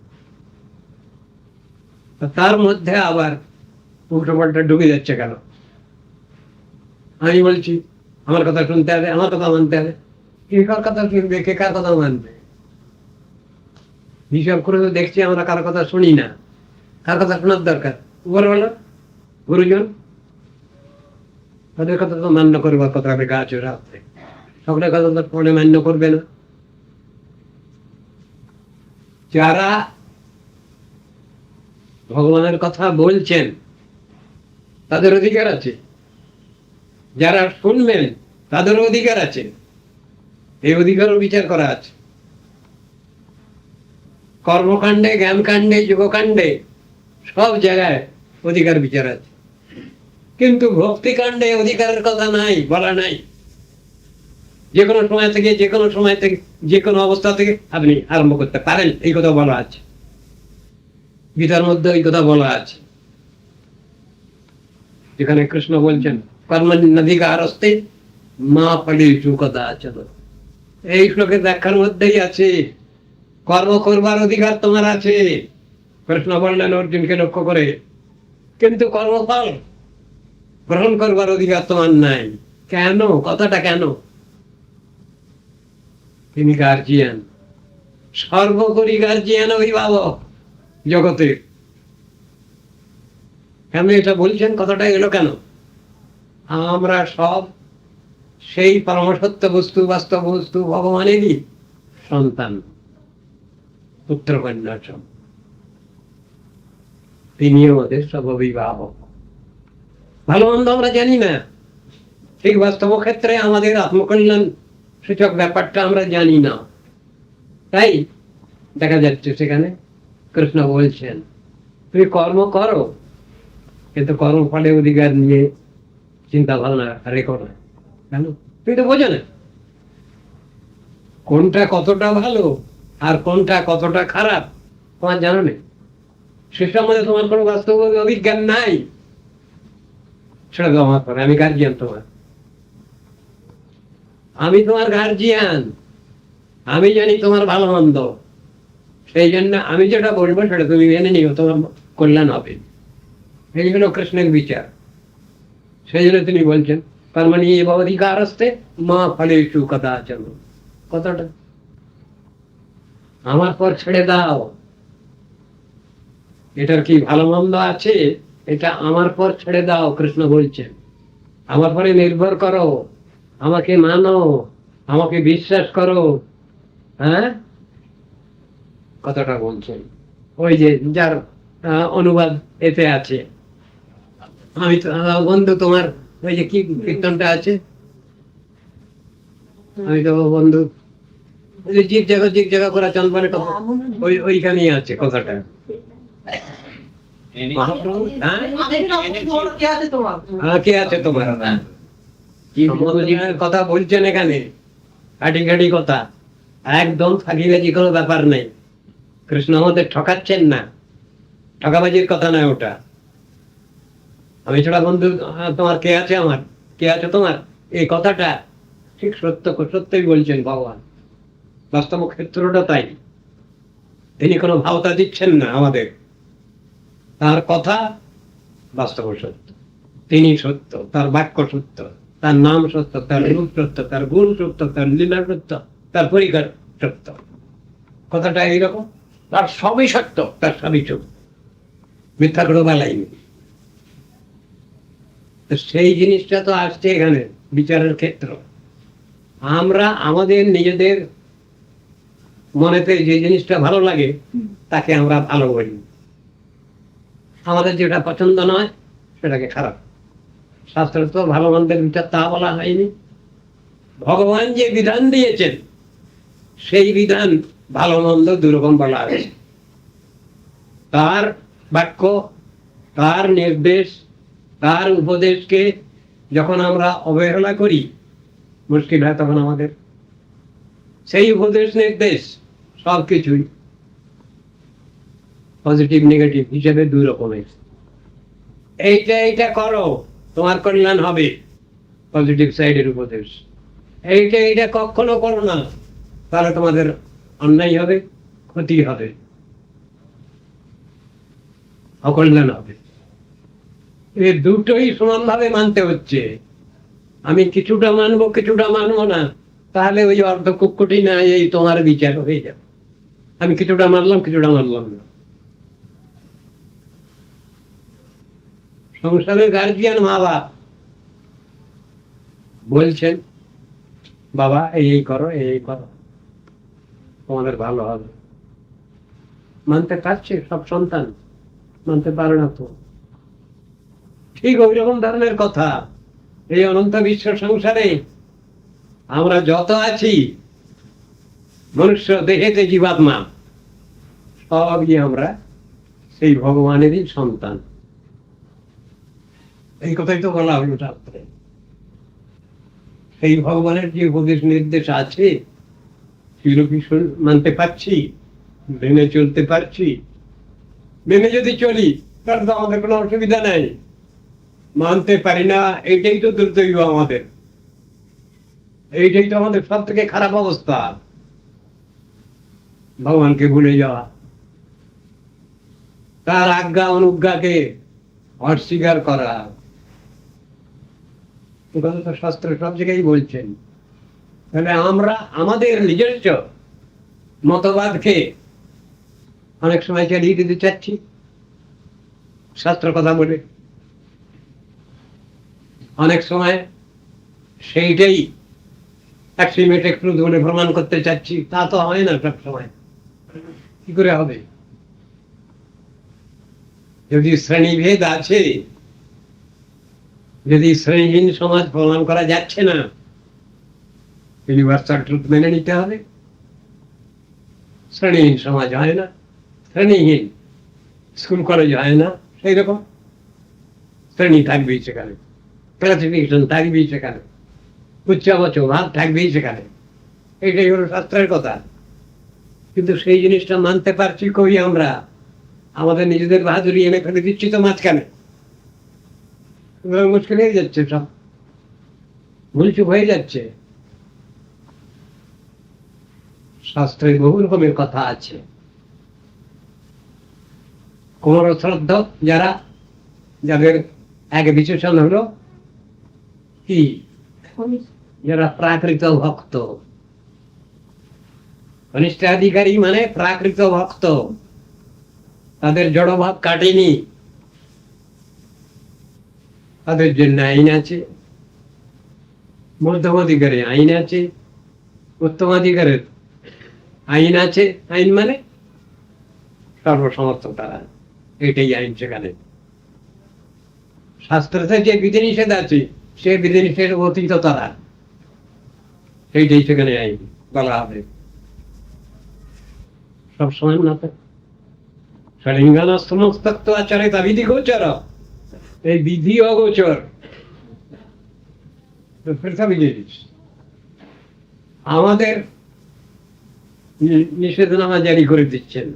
তার মধ্যে আবার উল্টো পাল্টা ঢুকে যাচ্ছে কেন? আমি বলছি আমার কথা শুনতে হবে, আমার কথা মানতে হবে, কে কার কথা শুনবে, কে কার কথা মানবে? হিসাব করে তো দেখছি আমরা কার কথা শুনি না। কার কথা শোনার দরকার? উপর বলো গুরুজন, তাদের কথা তো মান্য করবার কথা হবে। গাছ রাত্রে সকলের কথা তো পরে মান্য করবে না। যারা ভগবানের কথা বলছেন তাদের অধিকার আছে, যারা শুনবেন তাদেরও অধিকার আছে। এই অধিকারও বিচার করা আছে। কর্মকাণ্ডে, জ্ঞানকাণ্ডে, যোগকাণ্ডে সব জায়গায় অধিকার বিচার আছে। কিন্তু ভক্তিকাণ্ডে অধিকারের কথা নাই, বলা নাই। যে কোনো সময় থেকে, যে কোনো সময় থেকে, যে কোনো অবস্থা থেকে আপনি আরম্ভ করতে পারেন, এই কথা বলা আছে গীতার মধ্যে, এই কথা বলা আছে। যেখানে কৃষ্ণ বলছেন কর্মণ্যধিকারস্তে মা ফলেষু কদাচন। এই শ্লোকের ব্যাখ্যার মধ্যেই আছে কর্ম করবার অধিকার তোমার আছে, কৃষ্ণ বললেন অর্জুনকে লক্ষ্য করে, কিন্তু কর্মফল গ্রহণ করবার অধিকার তোমার নাই। কেন? কথাটা কেন? তিনি গার্জিয়ান, সর্বোপরি গার্জিয়ান, অভিভাবক জগতের। কেন এটা বলছেন? কথাটা এলো কেন? আমরা সব সেই পরমসত্য বস্তু, বাস্তব বস্তু ভগবানেরই সন্তান, পুত্র কন্যা সব। তিনিও আমাদের সব অভিভাবক। ভালো মন্দ আমরা জানি না, ঠিক বাস্তব ক্ষেত্রে আমাদের আত্মকল্যাণ সূচক ব্যাপারটা আমরা জানি না। তাই দেখা যাচ্ছে সেখানে কৃষ্ণ বলছেন তুমি কর্ম করো, কিন্তু কর্মফলে অধিকার নিয়ে চিন্তা ভাবনা রেখো না। কেন? তুমি তো বোঝো না কোনটা কতটা ভালো আর কোনটা কতটা খারাপ, তোমার জানো না। সে সম্বন্ধে তোমার কোনো বাস্তব অভিজ্ঞান নাই। সেটা তো আমার পরে, আমি গার্জিয়ান তোমার, আমি তোমার গার্জিয়ান, আমি জানি তোমার ভালো মন্দ। সেই জন্য আমি যেটা বলবো সেটা তুমি মেনে নিও, তোমার কল্যাণ হবে। এই হলো কৃষ্ণের বিচার। সেই জন্য তিনি বলছেন কর্মণি এব অধিকারস্তে মা ফলেষু কদাচন। কথাটা আমার পর ছেড়ে দাও। এটার কি ভালো মন্দ আছে, এটা আমার পর ছেড়ে দাও। কৃষ্ণ বলছেন আমার পরে নির্ভর করো, আমাকে মানো, আমাকে বিশ্বাস করো। হ্যাঁ, কথাটা বলছেন ওই যে যার অনুবাদ এতে আছে। আমি তো বন্ধু তোমার ওই যে কি কীর্তনটা আছে, আমি তো বন্ধু জিগ জায়গা করা চন্দ্রে ওইখানেই আছে কথাটা। মহাপ্রভু, কে আছে তোমার? কথা বলছেন এখানে, কাটি কথা, একদম ফাঁকিবাজি কোনো ব্যাপার নেই। কৃষ্ণ আমাদের ঠকাচ্ছেন না, ঠকাবাজির কথা নয় ওটা। আমি ছাড়া বন্ধু তোমার কে আছে, আমার কে আছে তোমার, এই কথাটা ঠিক সত্যই বলছেন ভগবান। বাস্তব ক্ষেত্রটা তাই। তিনি কোনো ভাওতা দিচ্ছেন না আমাদের, তার কথা বাস্তব সত্য, তিনি সত্য, তার বাক্য সত্য, তার নাম সত্য, তার রূপ সত্য, তার গুণ সত্য, তার লীলা সত্য, তার পরিকার সত্য। কথাটা এইরকম, তার সবই সত্য, তার সবই সত্য, মিথ্যা করে বেলাই নেই। সেই জিনিসটা তো আসছে এখানে বিচারের ক্ষেত্র। আমরা আমাদের নিজেদের মনেতে যে জিনিসটা ভালো লাগে তাকে আমরা ভালো বলি, আমাদের যেটা পছন্দ নয় সেটাকে খারাপ। শাস্ত্র তো ভালো মন্দের বিচার তা বলা হয়নি। ভগবান যে বিধান দিয়েছেন সেই বিধান ভালো মন্দ দুরকম বলা আছে। তার বাক্য, তার নির্দেশ, তার উপদেশকে যখন আমরা অবহেলা করি মুশকিল হয় তখন আমাদের। সেই উপদেশ নির্দেশ সবকিছুই পজিটিভ নেগেটিভ হিসেবে দুই রকমের। এইটা করো তোমার কল্যাণ হবে, পজিটিভ সাইডের উপদেশ। এইটা কখনো করো না, তাহলে তোমাদের অন্যায় হবে, ক্ষতি হবে, অকল্যাণ হবে। এই দুটোই সমানভাবে মানতে হচ্ছে। আমি কিছুটা মানবো, কিছুটা মানবো না, তাহলে ওই অর্ধ কুকুটি না, এই তোমার বিচার হয়ে যাবে। আমি কিছুটা মানলাম, কিছুটা মানলাম না। সংসারের গার্জিয়ান মা বাপ বলছেন বাবা এই করো, এই করো, তোমাদের ভালো হবে। মানতে পারছে সব সন্তান? মানতে পারে না তো। ঠিক ওই রকম ধরনের কথা এই অনন্ত বিশ্ব সংসারে আমরা যত আছি, মনুষ্য দেহেতে জীবাত্মা, সবই আমরা সেই ভগবানেরই সন্তান। এই কথাই তো বলা হলো শাস্ত্রে। সেই ভগবানের যে উপদেশ নির্দেশ আছে সেগুলো কি মানতে পারছি, মেনে চলতে পারছি? মেনে যদি চলি তাহলে তো আমাদের কোনো অসুবিধা নাই। মানতে পারি না, এইটাই তো দুর্দৈব আমাদের, এইটাই তো আমাদের সব থেকে খারাপ অবস্থা। ভগবানকে ভুলে যাওয়া, তার আজ্ঞা অনুজ্ঞাকে অস্বীকার করা, কথা তো শাস্ত্র সব জায়গায় বলছেন। তাহলে আমরা আমাদের নিজস্ব মতবাদকে অনেক সময় চালিয়ে দিতে চাচ্ছি শাস্ত্র কথা বলে, অনেক সময় সেইটাই অ্যাক্সিমেটিক ট্রুথ বলে প্রমাণ করতে চাচ্ছি। তা তো হয় না সব সময়। কি করে হবে? যদি শ্রেণীভেদ আছে, যদি শ্রেণীহীন সমাজ প্রমাণ করা যাচ্ছে না, ইউনিভার্সাল ট্রুথ মেনে নিতে হবে। শ্রেণীহীন সমাজ হয় না, শ্রেণীহীন স্কুল কলেজ হয় না, সেই রকম শ্রেণী থাকবেই সেখানে, ক্লাসিফিকেশন থাকবেই সেখানে, উচ্চাবচ ভাব থাকবেই সেখানে। এইটাই হলো শাস্ত্রের কথা। কিন্তু সেই জিনিসটা মানতে পারছি কই আমরা? আমাদের নিজেদের বাহাদুরি এনে ফেলে দিচ্ছি তো মাঝখানে। মুশকিল হয়ে যাচ্ছে, সব ভুলচুক হয়ে যাচ্ছে। শাস্ত্রে বহু রকমের কথা আছে। কুমার শ্রদ্ধ যারা, যাদের এক বিশেষণ হলো কি, যারা প্রাকৃত ভক্ত। অনিষ্টাধিকারী মানে প্রাকৃত ভক্ত, তাদের জড়ভাব কাটেনি, তাদের জন্য আইন আছে। মধ্যমাধিকারে আইন আছে, উত্তমাধিকারের আইন আছে। আইন মানে সর্বসমর্থ তারা, এটাই আইন সেখানে। শাস্ত্রতে যে বিধিনিষেধ আছে সে বিধিনিষেধ অতীত তারা, সেইটাই সেখানে আইন বলা হবে। সবসময় না তো সমস্ত আচারে তা বিধি গোচর, এই বিধি অগোচর পৃথিবী জিনিস। আমাদের নিষেধনামা জারি করে দিচ্ছেন,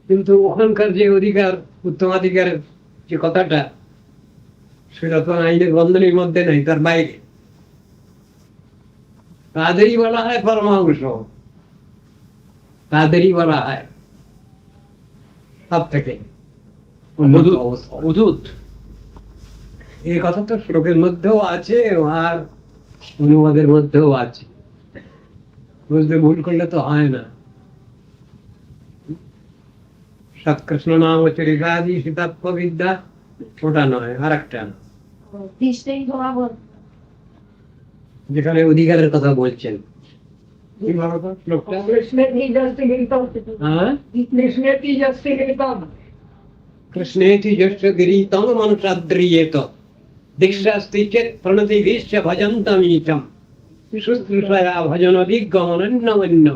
কিন্তু ওখানকার যে অধিকার, উত্তমাধিকারের যে কথাটা, সেটা তো আইনের বন্ধনের মধ্যে নেই, তার বাইরে। তাদেরই বলা হয় পরমাংশ, তাদেরই বলা হয় সব থেকে উদ্ধত। এই কথা তো শ্লোকের মধ্যেও আছে আর অনুবাদের মধ্যেও আছে। বুঝতে ভুল করলে তো হয় না। সৎকৃষ্ণ নাম চরিতাদি সীতাত্ম বিদ্যা, ওটা নয়, আর একটা যেখানে অধিকারের কথা বলছেন। কৃষ্ণেতি যস্য গিরিতম মনুষাদ্রিয়েত দীক্ষাস্তি চেত প্রণতিভিশ্চ ভজন্তমীচম শুশ্রূষয়া ভজন বিজ্ঞমনন্যমন্য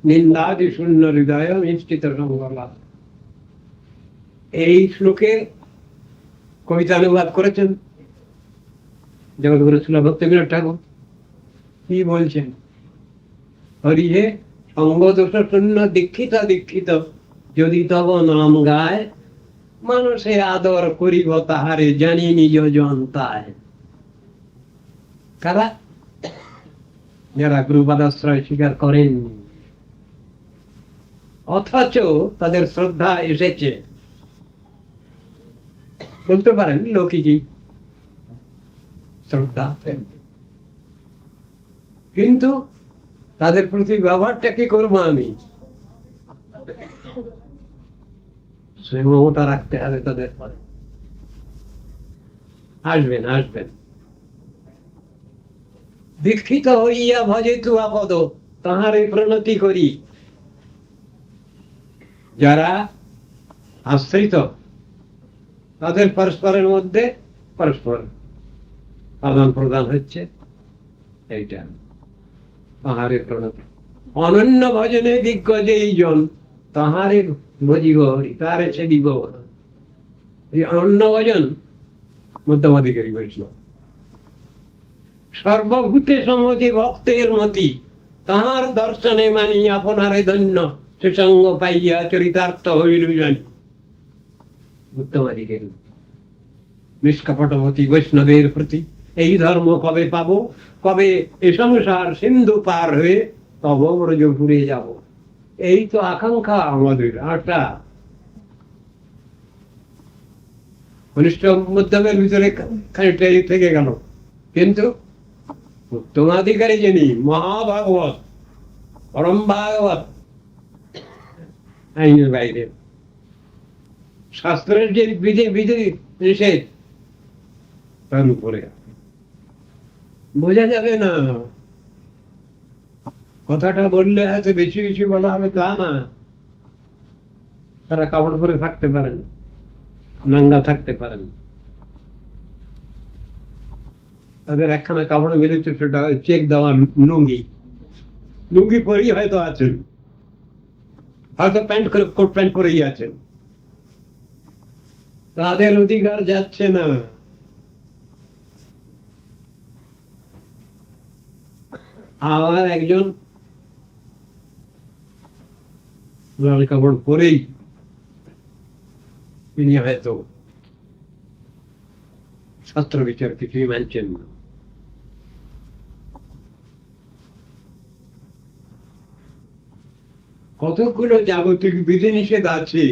নিন্দাদি শূন্য হৃদয় নিশ্চিত সংগলা। এই শ্লোকের কবিতা অনুবাদ করেছেন জগৎগুরু শ্রীল ভক্তিবিনোদ ঠাকুর। কি বলছেন? হরি হে সঙ্গদোষ শূন্য দীক্ষিত দীক্ষিত যদি তব নাম গায়, মানুষে আদর করিব তাহারে জানি নিজ জনতায়। কারা? যারা গুরুপাদাশ্রয় স্বীকার করেন অথচ তাদের শ্রদ্ধা এসেছে। বলতে পারেন লৌকিকই শ্রদ্ধা, কিন্তু তাদের প্রতি ব্যবহারটা কি করবো? আমি মমতা রাখতে হবে তাদের পরে। আসবেন আসবেন। দীক্ষিত হইয়া ভজে তু আপদ তাহারে প্রণতি করি। যারা আশ্রিত তাদের পরস্পরের মধ্যে পরস্পর আদান প্রদান হচ্ছে, এইটা তাহারে প্রণতি। অনন্য ভজনে বিজ্ঞ যেই জন তাহারে ভজিব হরি, তাহারে সেবিব। এই অনন্য ভজন মধ্যমাধিকারী বৈষ্ণব। সর্বভূতে সমতি ভক্তের মতি, তাহার দর্শনে মানি আপনারে ধন্য, সে সঙ্গ পাইয়া চরিতার্থ হইল জানি। মধ্যমাধিকারী নিষ্কপটবতী বৈষ্ণবের প্রতি এই ধর্ম কবে পাবো, কবে এ সংসার সিন্ধু পার হয়ে তব ব্রজপুরে যাব, এই তো আকাঙ্ক্ষা আমাদের। আশা ঘনিষ্ঠ মধ্যমের ভিতরে খানিকটা থেকে গেল, কিন্তু উত্তমাধিকারী যিনি মহাভাগবত, পরম ভাগবত, আইনের বাইরে শাস্ত্রের যে বিধি বিধি নিষেধ তার উপরে বোঝা যাবে না। কথাটা বললে হয়তো বেশি বেশি বলা হবে তা না। তারা কাপড় পরে থাকতে পারেন, নাঙ্গা থাকতে পারেন, তাদের একখানা কাপড়ে বেরোচ্ছে, সেটা চেক দেওয়া লুঙ্গি, লুঙ্গি পরেই হয়তো আছেন, হয়তো প্যান্ট করে কোট প্যান্ট পরেই আছেন, তাদের অধিকার যাচ্ছে না। আবার একজন লাল কাপড় পরেই তিনি হয়তো শাস্ত্র বিচার কিছুই মানছেন না। কতগুলো জাগতিক বিধিনিষেধ আছে,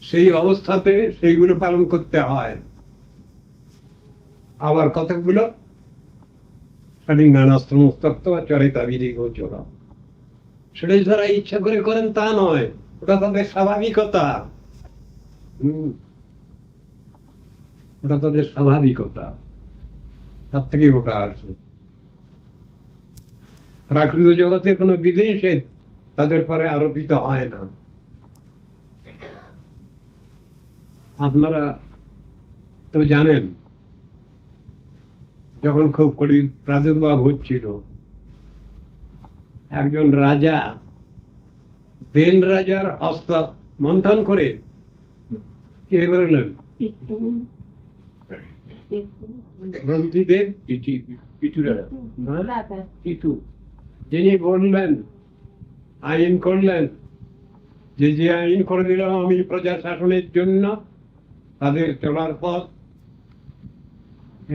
সেই অবস্থাতে সেইগুলো পালন করতে হয়। আবার কতগুলো চরিতা বিধি গোচর, সেটা যারা ইচ্ছা করে করেন তা নয়, ওটা তাদের স্বাভাবিকতা। ওটা তাদের স্বাভাবিকতা, তার থেকে ওটা আছে। প্রাকৃত জগতের কোনো বিধিনিষেধ তাদের পরে আরোপিত হয় না। আপনারা তো জানেন, যখন খুব কঠিন প্রাদুর্ভাব হচ্ছিল, একজন রাজা বেন রাজার হস্ত মন্থন করে কে বললেন, গ্রন্থিদেব পিতু, যিনি বললেন, আইন করলেন যে যে আইন করে দিলাম আমি প্রজা শাসনের জন্য, তাদের চলার পথ,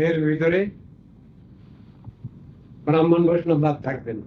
এর ভিতরে ব্রাহ্মণ বৈষ্ণব বাদ থাকবেন।